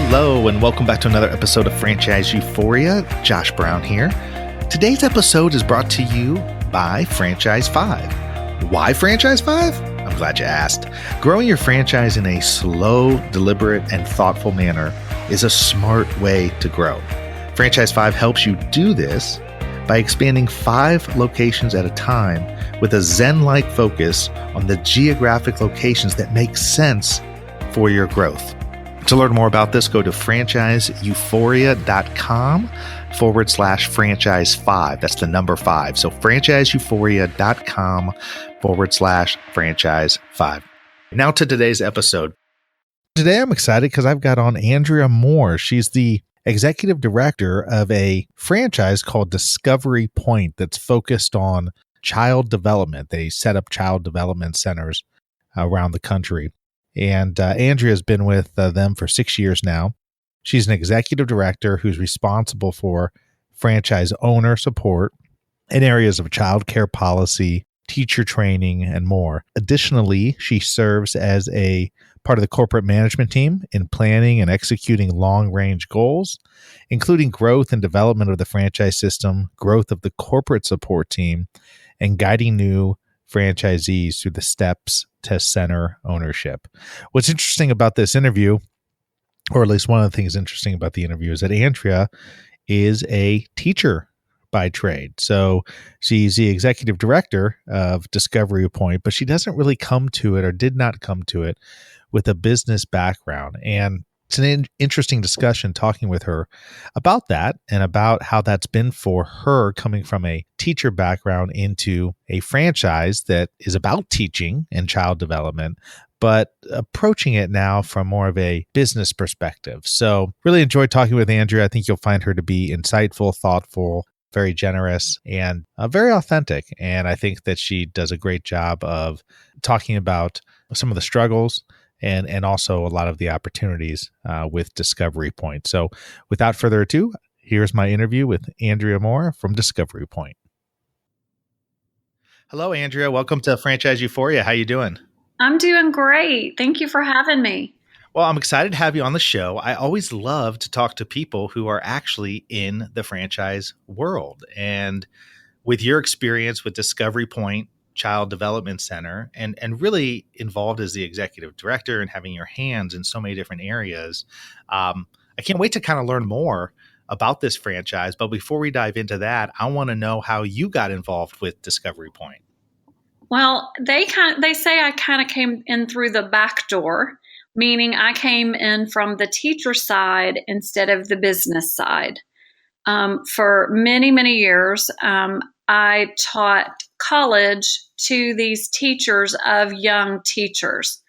Hello, and welcome back to another episode of Franchise Euphoria. Josh Brown here. Today's episode is brought to you by Franchise 5. Why Franchise 5? I'm glad you asked. Growing your franchise in a slow, deliberate, and thoughtful manner is a smart way to grow. Franchise 5 helps you do this by expanding 5 locations at a time with a Zen-like focus on the geographic locations that make sense for your growth. To learn more about this, go to franchiseeuphoria.com/franchise5. That's the number 5. So franchiseeuphoria.com/franchise5. Now to today's episode. Today I'm excited because I've got on Andrea Moore. She's the executive director of a franchise called Discovery Point that's focused on child development. They set up child development centers around the country. And Andrea's been with them for 6 years now. She's an executive director who's responsible for franchise owner support in areas of childcare policy, teacher training, and more. Additionally, she serves as a part of the corporate management team in planning and executing long-range goals, including growth and development of the franchise system, growth of the corporate support team, and guiding new franchisees through the steps to center ownership. What's interesting about this interview, or at least one of the things interesting about the interview, is that Andrea is a teacher by trade. So she's the executive director of Discovery Point, but she doesn't really come to it, or did not come to it, with a business background. And it's an interesting discussion talking with her about that and about how that's been for her coming from a teacher background into a franchise that is about teaching and child development, but approaching it now from more of a business perspective. So really enjoyed talking with Andrea. I think you'll find her to be insightful, thoughtful, very generous, and very authentic. And I think that she does a great job of talking about some of the struggles and also a lot of the opportunities with Discovery Point. So without further ado, here's my interview with Andrea Moore from Discovery Point. Hello, Andrea. Welcome to Franchise Euphoria. How you doing? I'm doing great. Thank you for having me. Well, I'm excited to have you on the show. I always love to talk to people who are actually in the franchise world. And with your experience with Discovery Point Child Development Center and really involved as the executive director and having your hands in so many different areas, I can't wait to kind of learn more about this franchise. But before we dive into that, I want to know how you got involved with Discovery Point. Well, they say I kind of came in through the back door, meaning I came in from the teacher side instead of the business side. For many, many years, I taught college to these teachers of young teachers.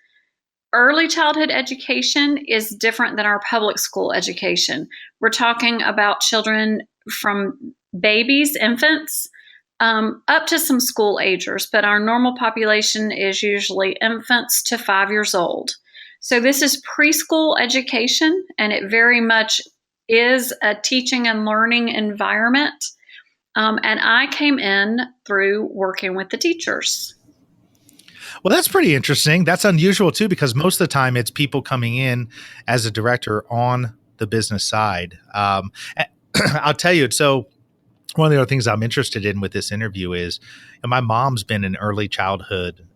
Early childhood education is different than our public school education. We're talking about children from babies, infants, up to some school agers, but our normal population is usually infants to 5 years old. So this is preschool education, and it very much is a teaching and learning environment. And I came in through working with the teachers. Well, that's pretty interesting. That's unusual too, because most of the time it's people coming in as a director on the business side. I'll tell you, so one of the other things I'm interested in with this interview is, and my mom's been in early childhood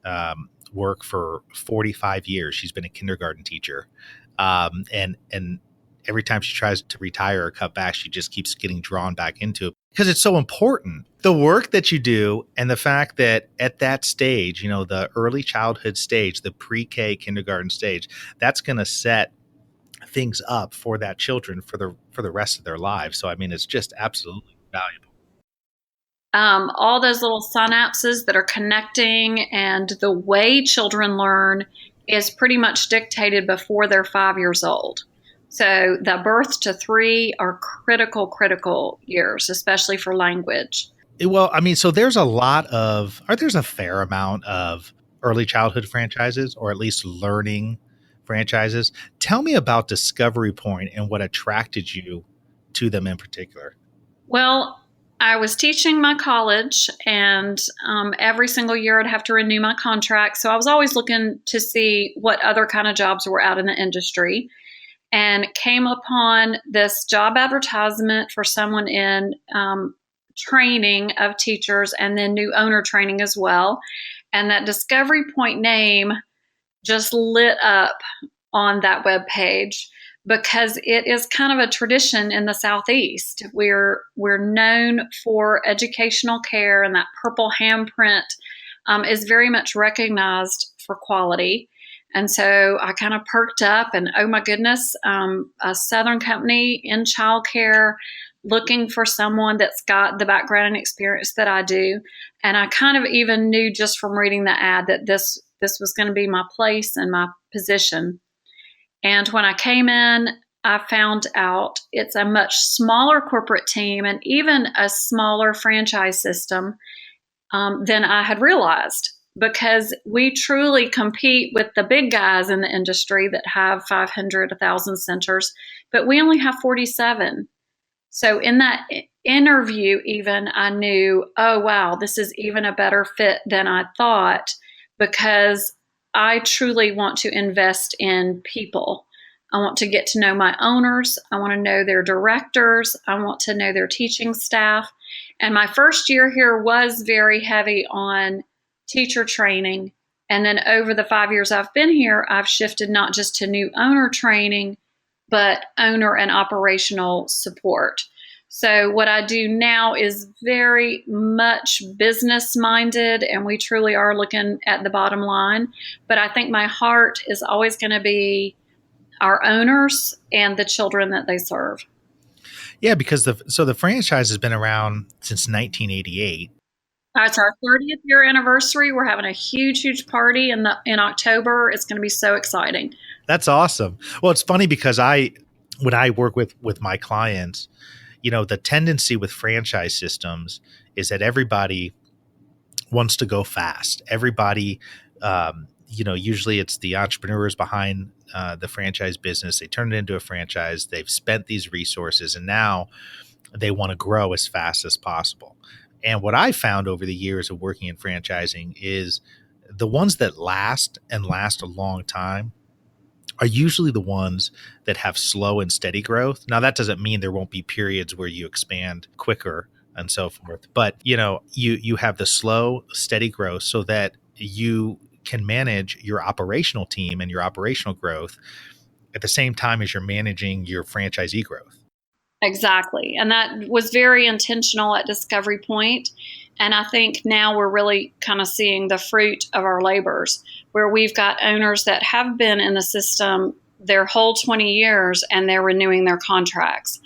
work for 45 years. She's been a kindergarten teacher. And every time she tries to retire or cut back, she just keeps getting drawn back into it because it's so important. The work that you do and the fact that at that stage, the early childhood stage, the pre-K kindergarten stage, that's going to set things up for that children for the rest of their lives. So, I mean, it's just absolutely valuable. All those little synapses that are connecting and the way children learn is pretty much dictated before they're 5 years old. So the birth to 3 are critical years, especially for language. Well, I mean, so there's a fair amount of early childhood franchises, or at least learning franchises. Tell me about Discovery Point and what attracted you to them in particular. Well, I was teaching my college, and every single year I'd have to renew my contract. So I was always looking to see what other kind of jobs were out in the industry. and came upon this job advertisement for someone in training of teachers and then new owner training as well. And that Discovery Point name just lit up on that web page because it is kind of a tradition in the Southeast. We're known for educational care, and that purple handprint is very much recognized for quality. And so I kind of perked up and, oh my goodness, a Southern company in childcare looking for someone that's got the background and experience that I do. And I kind of even knew just from reading the ad that this was going to be my place and my position. And when I came in, I found out it's a much smaller corporate team and even a smaller franchise system than I had realized, because we truly compete with the big guys in the industry that have 500, 1,000 centers, but we only have 47. So in that interview, even I knew, oh, wow, this is even a better fit than I thought, because I truly want to invest in people. I want to get to know my owners. I want to know their directors. I want to know their teaching staff. And my first year here was very heavy on teacher training. And then over the 5 years I've been here, I've shifted not just to new owner training, but owner and operational support. So what I do now is very much business minded, and we truly are looking at the bottom line. But I think my heart is always going to be our owners and the children that they serve. Yeah, because the franchise has been around since 1988. It's our 30th year anniversary. We're having a huge party in October. It's going to be so exciting. That's awesome. Well, it's funny because when I work with my clients, the tendency with franchise systems is that everybody wants to go fast. Everybody, usually it's the entrepreneurs behind the franchise business. They turn it into a franchise. They've spent these resources, and now they want to grow as fast as possible. And what I found over the years of working in franchising is the ones that last and last a long time are usually the ones that have slow and steady growth. Now, that doesn't mean there won't be periods where you expand quicker and so forth, but you have the slow, steady growth so that you can manage your operational team and your operational growth at the same time as you're managing your franchisee growth. Exactly. And that was very intentional at Discovery Point. And I think now we're really kind of seeing the fruit of our labors, where we've got owners that have been in the system their whole 20 years and they're renewing their contracts.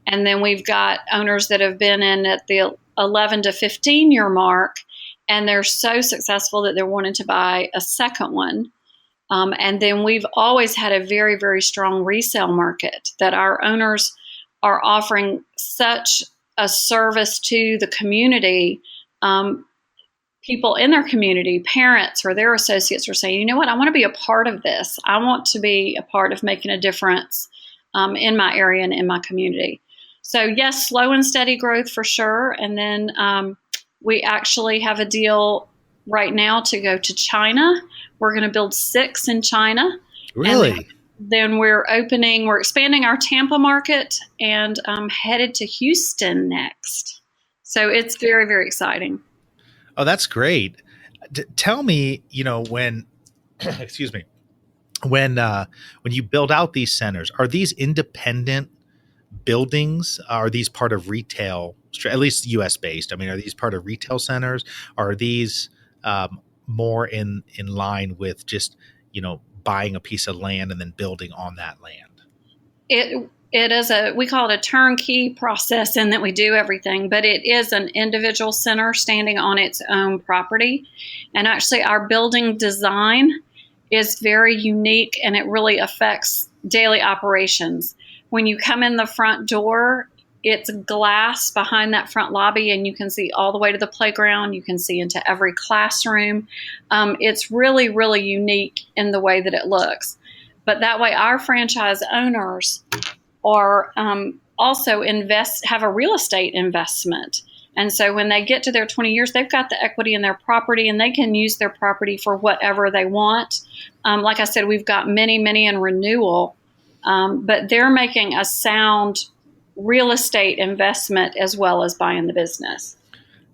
And then we've got owners that have been in at the 11 to 15 year mark, and they're so successful that they're wanting to buy a second one. And then we've always had a very, very strong resale market, that our owners are offering such a service to the community. People in their community, parents or their associates, are saying, you know what, I want to be a part of this. I want to be a part of making a difference in my area and in my community. So yes, slow and steady growth for sure. And then we actually have a deal right now to go to China. We're going to build 6 in China. Really? Then we're expanding our Tampa market, and headed to Houston next. So it's very, very exciting. Oh, that's great. Tell me, when, excuse me, when you build out these centers, are these independent buildings? Are these part of retail, at least US based? I mean, are these part of retail centers? Or are these more in line with just, buying a piece of land and then building on that land? It is we call it a turnkey process in that we do everything, but it is an individual center standing on its own property. And actually our building design is very unique, and it really affects daily operations. When you come in the front door, it's glass behind that front lobby, and you can see all the way to the playground. You can see into every classroom. It's really, really unique in the way that it looks. But that way our franchise owners are also have a real estate investment. And so when they get to their 20 years, they've got the equity in their property, and they can use their property for whatever they want. Like I said, we've got many in renewal. But they're making a sound real estate investment as well as buying the business.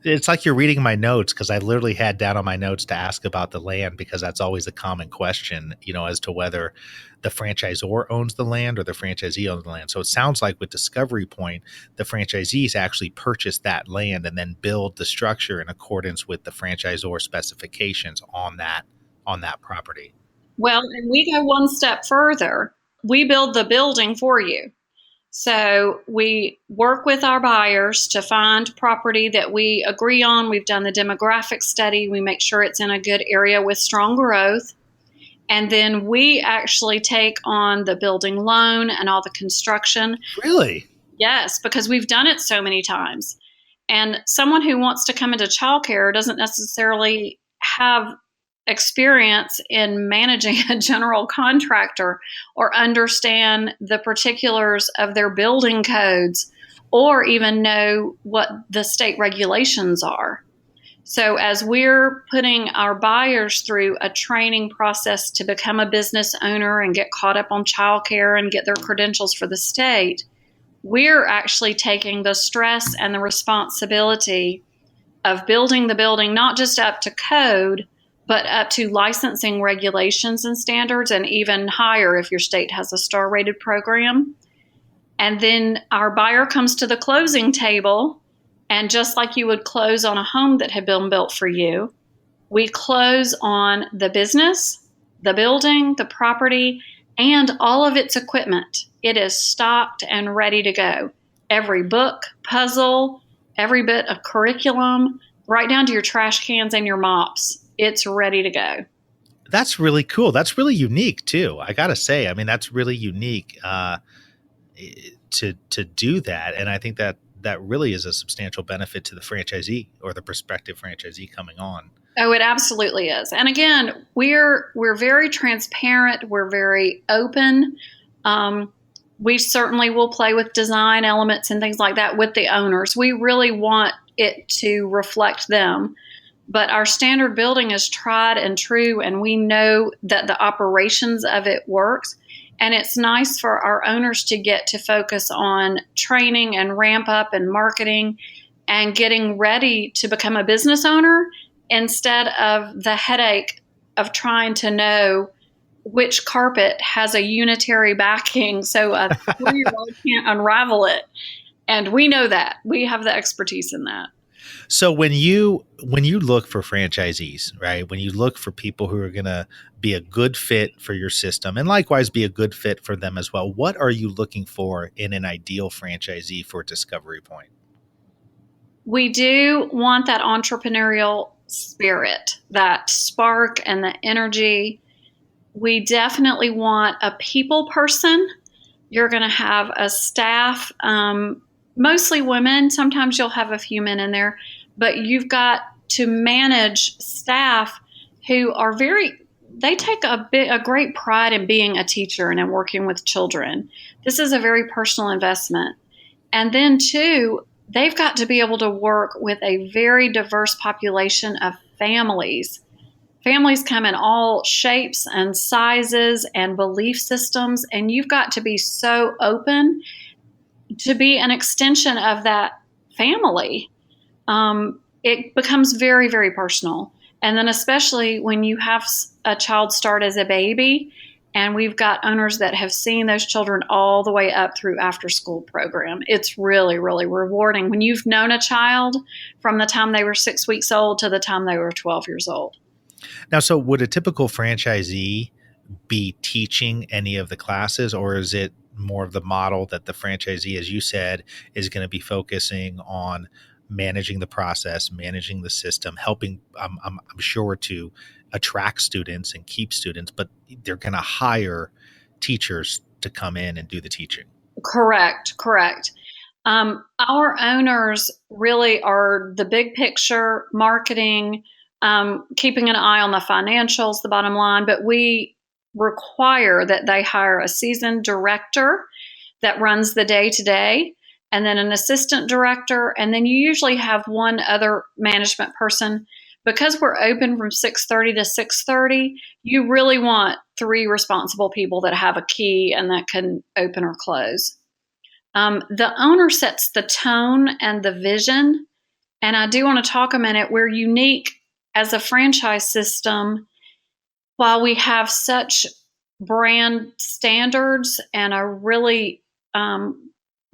It's like you're reading my notes, because I literally had down on my notes to ask about the land, because that's always a common question, as to whether the franchisor owns the land or the franchisee owns the land. So it sounds like with Discovery Point, the franchisees actually purchase that land and then build the structure in accordance with the franchisor specifications on that property. Well, and we go one step further. We build the building for you. So we work with our buyers to find property that we agree on. We've done the demographic study. We make sure it's in a good area with strong growth. And then we actually take on the building loan and all the construction. Really? Yes, because we've done it so many times. And someone who wants to come into childcare doesn't necessarily have experience in managing a general contractor or understand the particulars of their building codes or even know what the state regulations are. So, as we're putting our buyers through a training process to become a business owner and get caught up on childcare and get their credentials for the state, we're actually taking the stress and the responsibility of building the building, not just up to code, but up to licensing regulations and standards, and even higher if your state has a star rated program. And then our buyer comes to the closing table, and just like you would close on a home that had been built for you, we close on the business, the building, the property, and all of its equipment. It is stocked and ready to go. Every book, puzzle, every bit of curriculum, right down to your trash cans and your mops. It's ready to go. That's really cool. That's really unique too. I gotta say, I mean, that's really unique to do that, and I think that really is a substantial benefit to the franchisee or the prospective franchisee coming on. Oh, it absolutely is. And again, we're very transparent. We're very open. We certainly will play with design elements and things like that with the owners. We really want it to reflect them. But our standard building is tried and true, and we know that the operations of it works. And it's nice for our owners to get to focus on training and ramp up and marketing and getting ready to become a business owner instead of the headache of trying to know which carpet has a unitary backing so a 3-year-old can't unravel it. And we know that. We have the expertise in that. So when you look for franchisees, right, when you look for people who are going to be a good fit for your system and likewise be a good fit for them as well, what are you looking for in an ideal franchisee for Discovery Point? We do want that entrepreneurial spirit, that spark and the energy. We definitely want a people person. You're going to have a staff, mostly women. Sometimes you'll have a few men in there, but you've got to manage staff who are they take a great pride in being a teacher and in working with children. This is a very personal investment. And then too, they've got to be able to work with a very diverse population of families. Families come in all shapes and sizes and belief systems, and you've got to be so open to be an extension of that family. It becomes very, very personal. And then especially when you have a child start as a baby, and we've got owners that have seen those children all the way up through after school program. It's really, really rewarding when you've known a child from the time they were 6 weeks old to the time they were 12 years old. Now, so would a typical franchisee be teaching any of the classes, or is it more of the model that the franchisee, as you said, is going to be focusing on managing the process, managing the system, helping, I'm sure, to attract students and keep students, but they're going to hire teachers to come in and do the teaching? Correct. Our owners really are the big picture, marketing, keeping an eye on the financials, the bottom line, but we require that they hire a seasoned director that runs the day-to-day, and then an assistant director, and then you usually have one other management person. because we're open from 6:30 to 6:30, you really want 3 responsible people that have a key and that can open or close. The owner sets the tone and the vision. And I do want to talk a minute. We're unique as a franchise system. While we have such brand standards and a really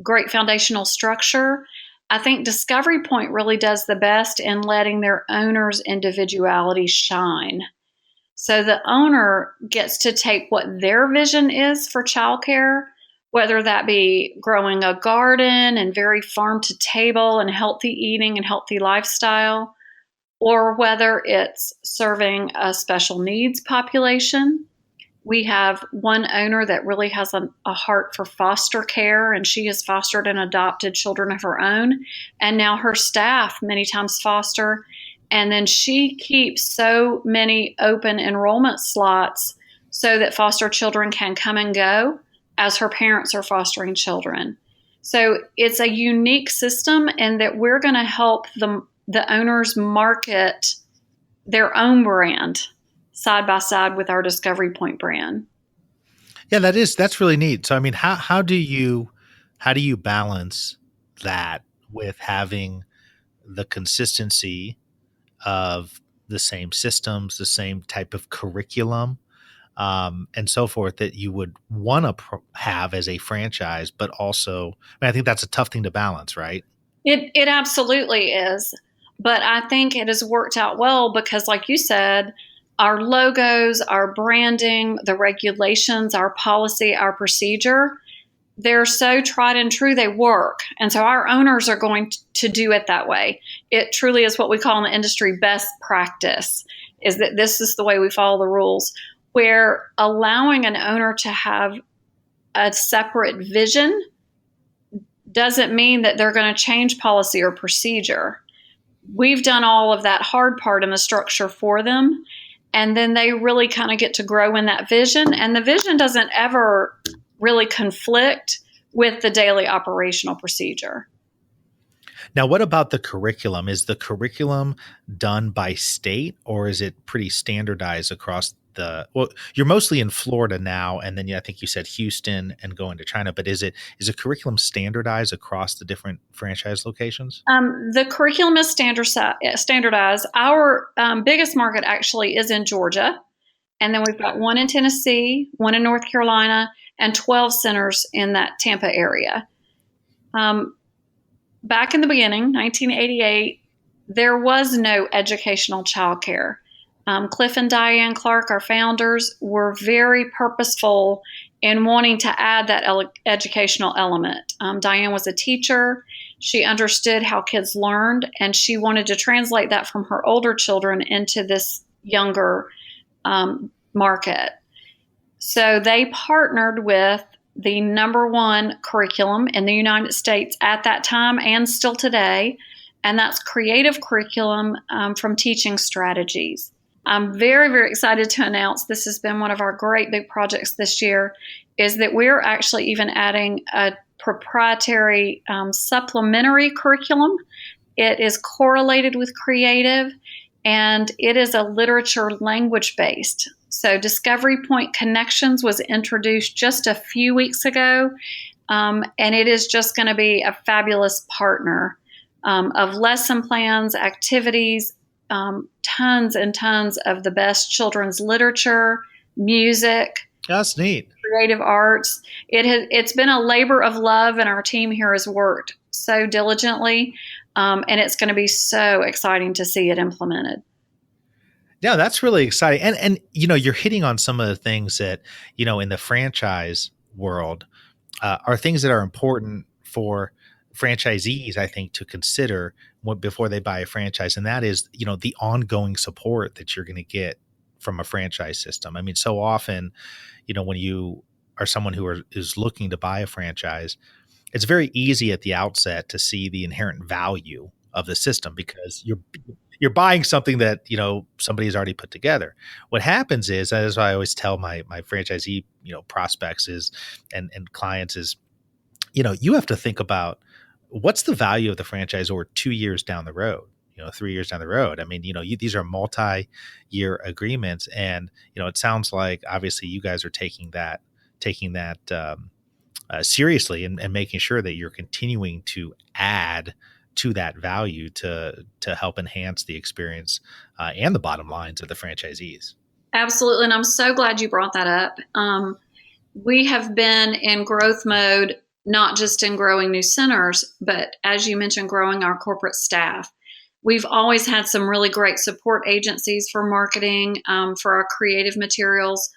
great foundational structure, I think Discovery Point really does the best in letting their owner's individuality shine. So the owner gets to take what their vision is for childcare, whether that be growing a garden and very farm to table and healthy eating and healthy lifestyle, or whether it's serving a special needs population. We have one owner that really has a heart for foster care, and she has fostered and adopted children of her own. And now her staff many times foster. And then she keeps so many open enrollment slots so that foster children can come and go as her parents are fostering children. So it's a unique system in that we're going to help the owners market their own brand side by side with our Discovery Point brand. Yeah, that's really neat. So I mean, how do you balance that with having the consistency of the same systems, the same type of curriculum, and so forth that you would want to have as a franchise, but also, I mean, I think that's a tough thing to balance, right? It absolutely is. But I think it has worked out well because, like you said, our logos, our branding, the regulations, our policy, our procedure, they're so tried and true, they work. And so our owners are going to do it that way. It truly is what we call in the industry best practice, is that this is the way we follow the rules, where allowing an owner to have a separate vision doesn't mean that they're going to change policy or procedure. We've done all of that hard part in the structure for them. And then they really kind of get to grow in that vision. And the vision doesn't ever really conflict with the daily operational procedure. Now, what about the curriculum? Is the curriculum done by state, or is it pretty standardized across well, you're mostly in Florida now, and then I think you said Houston and going to China, but is the curriculum standardized across the different franchise locations? The curriculum is standardized. Our biggest market actually is in Georgia. And then we've got one in Tennessee, one in North Carolina, and 12 centers in that Tampa area. Back in the beginning, 1988, there was no educational childcare. Cliff and Diane Clark, our founders, were very purposeful in wanting to add that educational element. Diane was a teacher. She understood how kids learned, and she wanted to translate that from her older children into this younger market. So they partnered with the number one curriculum in the United States at that time and still today, and that's creative curriculum from Teaching Strategies. I'm very, very excited to announce this has been one of our great big projects this year, is that we're actually even adding a proprietary supplementary curriculum. It is correlated with creative, and it is a literature language based. So Discovery Point Connections was introduced just a few weeks ago, and it is just going to be a fabulous partner of lesson plans, activities, tons and tons of the best children's literature, music. That's neat. Creative arts. It's been a labor of love, and our team here has worked so diligently, and it's going to be so exciting to see it implemented. Yeah, that's really exciting. And you're hitting on some of the things that, in the franchise world are things that are important for franchisees, I think, to consider before they buy a franchise. And that is, the ongoing support that you're going to get from a franchise system. I mean, so often, when you are someone who is looking to buy a franchise, it's very easy at the outset to see the inherent value of the system because you're buying something that, somebody's already put together. What happens is, as I always tell my franchisee, prospects and clients is, you have to think about what's the value of the franchisor 2 years down the road. 3 years down the road. I mean, these are multi-year agreements, and it sounds like obviously you guys are taking that seriously, and making sure that you're continuing to add to that value to help enhance the experience and the bottom lines of the franchisees. Absolutely. And I'm so glad you brought that up. We have been in growth mode, not just in growing new centers, but as you mentioned, growing our corporate staff. We've always had some really great support agencies for marketing, for our creative materials.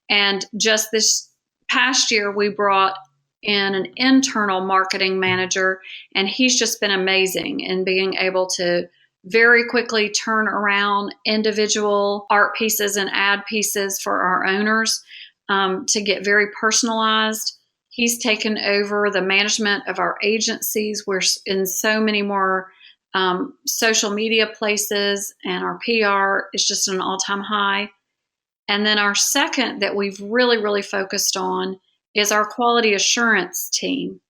And just this past year, we brought in an internal marketing manager, and he's just been amazing in being able to very quickly turn around individual art pieces and ad pieces for our owners, to get very personalized. He's taken over the management of our agencies. We're in so many more social media places, and our PR is just an all-time high. And then our second that we've really, really focused on is our quality assurance team.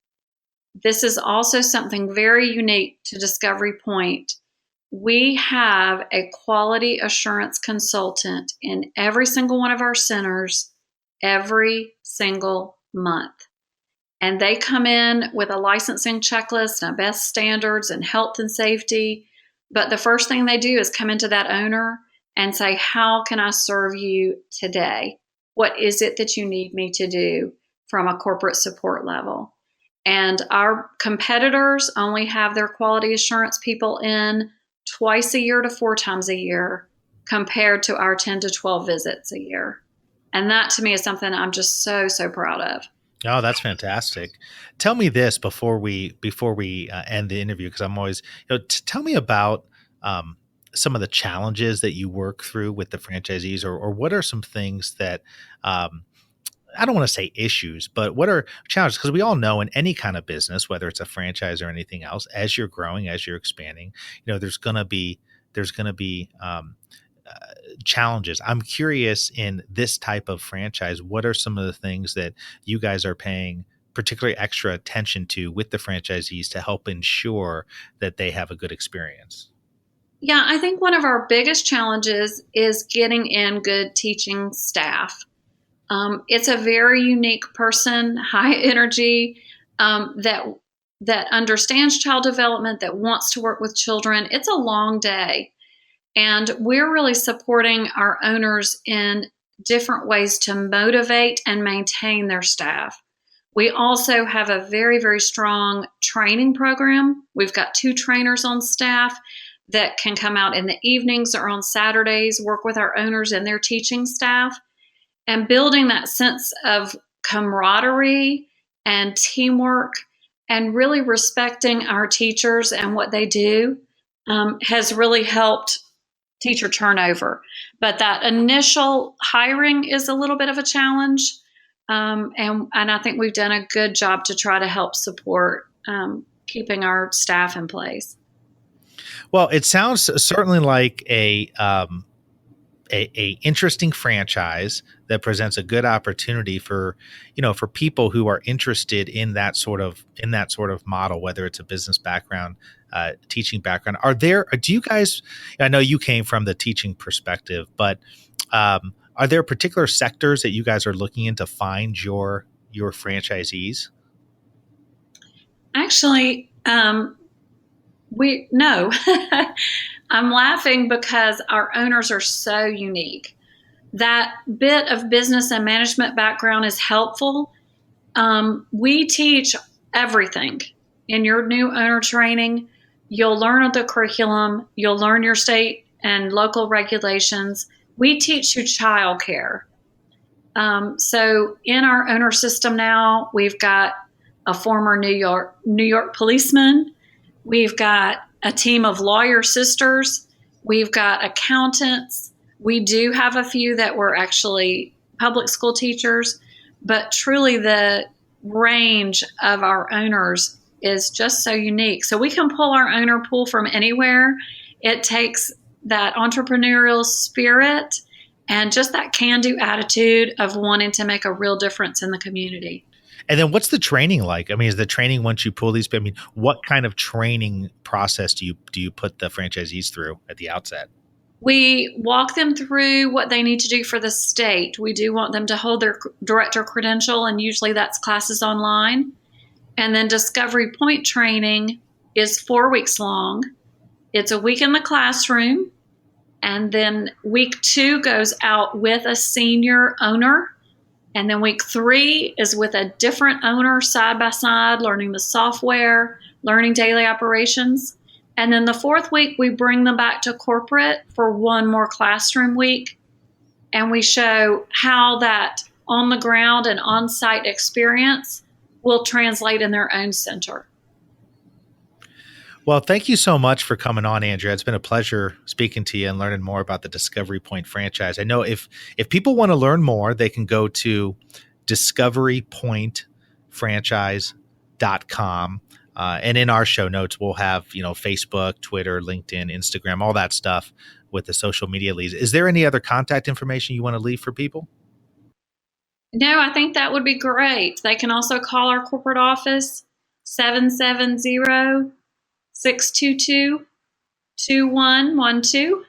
This is also something very unique to Discovery Point. We have a quality assurance consultant in every single one of our centers every single month. And they come in with a licensing checklist and best standards and health and safety. But the first thing they do is come into that owner and say, how can I serve you today? What is it that you need me to do from a corporate support level? And our competitors only have their quality assurance people in twice a year to 4 times a year, compared to our 10 to 12 visits a year. And that to me is something I'm just so, so proud of. Oh, that's fantastic. Tell me this before we end the interview, because I'm always, tell me about some of the challenges that you work through with the franchisees, or what are some things that, I don't want to say issues, but what are challenges? Because we all know in any kind of business, whether it's a franchise or anything else, as you're growing, as you're expanding, there's going to be challenges. I'm curious, in this type of franchise, what are some of the things that you guys are paying particularly extra attention to with the franchisees to help ensure that they have a good experience? Yeah, I think one of our biggest challenges is getting in good teaching staff. It's a very unique person, high energy, that understands child development, that wants to work with children. It's a long day. And we're really supporting our owners in different ways to motivate and maintain their staff. We also have a very, very strong training program. We've got 2 trainers on staff that can come out in the evenings or on Saturdays, work with our owners and their teaching staff, and building that sense of camaraderie and teamwork, and really respecting our teachers and what they do, has really helped teacher turnover. But that initial hiring is a little bit of a challenge. And I think we've done a good job to try to help support keeping our staff in place. Well, it sounds certainly like a interesting franchise that presents a good opportunity for people who are interested in that sort of model, whether it's a business background, teaching background. Do you guys, I know you came from the teaching perspective, but are there particular sectors that you guys are looking in to find your franchisees? Actually, no. I'm laughing because our owners are so unique. That bit of business and management background is helpful. We teach everything. In your new owner training, you'll learn the curriculum, you'll learn your state and local regulations. We teach you childcare. So in our owner system now, we've got a former New York policeman. We've got a team of lawyer sisters. We've got accountants. We do have a few that were actually public school teachers, but truly the range of our owners is just so unique. So we can pull our owner pool from anywhere. It takes that entrepreneurial spirit and just that can-do attitude of wanting to make a real difference in the community. And then what's the training like? I mean, is the training once you pull these, I mean, what kind of training process do you put the franchisees through at the outset? We walk them through what they need to do for the state. We do want them to hold their director credential, and usually that's classes online. And then Discovery Point training is 4 weeks long. It's a week in the classroom, and then week 2 goes out with a senior owner. And then week 3 is with a different owner side by side, learning the software, learning daily operations. And then the 4th week, we bring them back to corporate for one more classroom week. And we show how that on the ground and on-site experience will translate in their own center. Well, thank you so much for coming on, Andrea. It's been a pleasure speaking to you and learning more about the Discovery Point franchise. I know if people want to learn more, they can go to discoverypointfranchise.com. And in our show notes, we'll have, Facebook, Twitter, LinkedIn, Instagram, all that stuff with the social media leads. Is there any other contact information you want to leave for people? No, I think that would be great. They can also call our corporate office, 770-622-2112.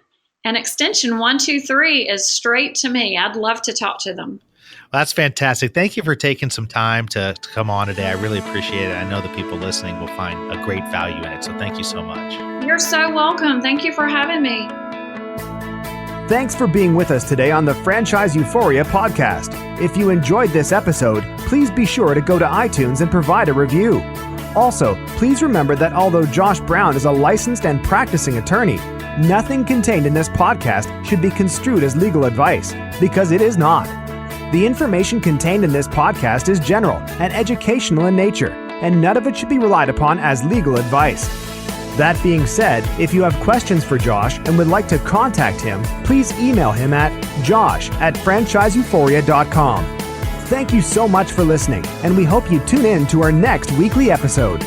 And extension 123 is straight to me. I'd love to talk to them. Well, that's fantastic. Thank you for taking some time to come on today. I really appreciate it. I know the people listening will find a great value in it. So thank you so much. You're so welcome. Thank you for having me. Thanks for being with us today on the Franchise Euphoria podcast. If you enjoyed this episode, please be sure to go to iTunes and provide a review. Also, please remember that although Josh Brown is a licensed and practicing attorney, nothing contained in this podcast should be construed as legal advice, because it is not. The information contained in this podcast is general and educational in nature, and none of it should be relied upon as legal advice. That being said, if you have questions for Josh and would like to contact him, please email him at josh@franchiseeuphoria.com. Thank you so much for listening, and we hope you tune in to our next weekly episode.